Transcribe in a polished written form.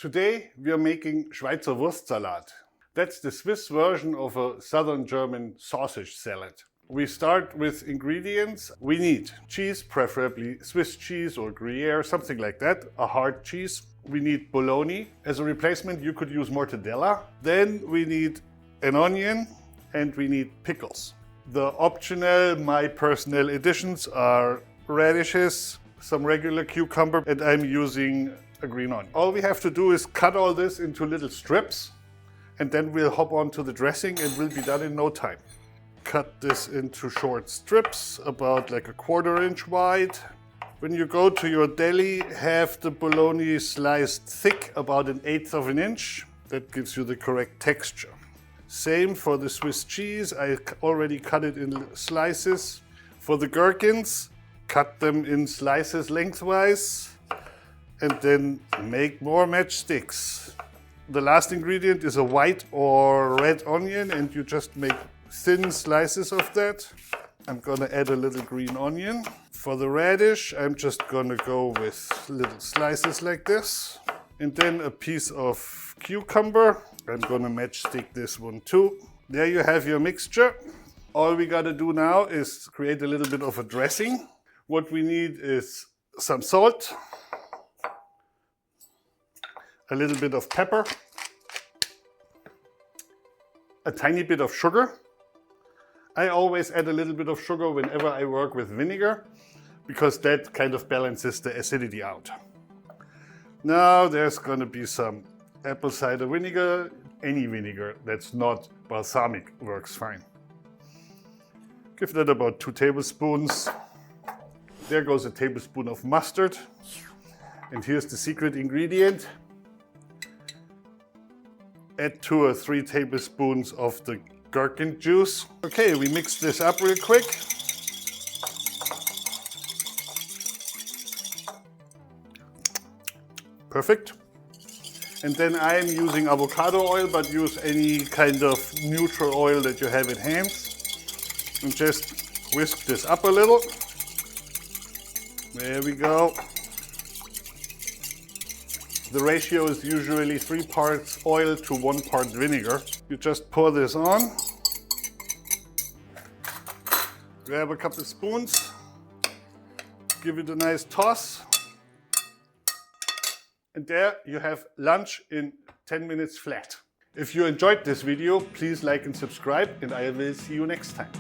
Today we are making Schweizer Wurstsalat. That's the Swiss version of a southern German sausage salad. We start with ingredients. We need cheese, preferably Swiss cheese or Gruyere, something like that, a hard cheese. We need Bologna. As a replacement you could use Mortadella. Then we need an onion and we need pickles. The optional, my personal additions are radishes, some regular cucumber, and I'm using a green onion. All we have to do is cut all this into little strips, and then we'll hop on to the dressing and we'll be done in no time. Cut this into short strips, about like a 1/4 inch wide. When you go to your deli, have the bologna sliced thick, about 1/8 of an inch. That gives you the correct texture. Same for the Swiss cheese, I already cut it in slices. For the gherkins, cut them in slices lengthwise. And then make more matchsticks. The last ingredient is a white or red onion, and you just make thin slices of that. I'm gonna add a little green onion. For the radish, I'm just gonna go with little slices like this. And then a piece of cucumber. I'm gonna matchstick this one too. There you have your mixture. All we gotta do now is create a little bit of a dressing. What we need is some salt, a little bit of pepper, a tiny bit of sugar. I always add a little bit of sugar whenever I work with vinegar, because that kind of balances the acidity out. Now there's gonna be some apple cider vinegar. Any vinegar that's not balsamic works fine. Give that about 2 tablespoons. There goes a tablespoon of mustard. And here's the secret ingredient. Add 2 or 3 tablespoons of the gherkin juice. Okay, we mix this up real quick. Perfect. And then I'm using avocado oil, but use any kind of neutral oil that you have at hand. And just whisk this up a little. There we go. The ratio is usually 3 parts oil to 1 part vinegar. You just pour this on. Grab a couple of spoons. Give it a nice toss. And there you have lunch in 10 minutes flat. If you enjoyed this video, please like and subscribe, and I will see you next time.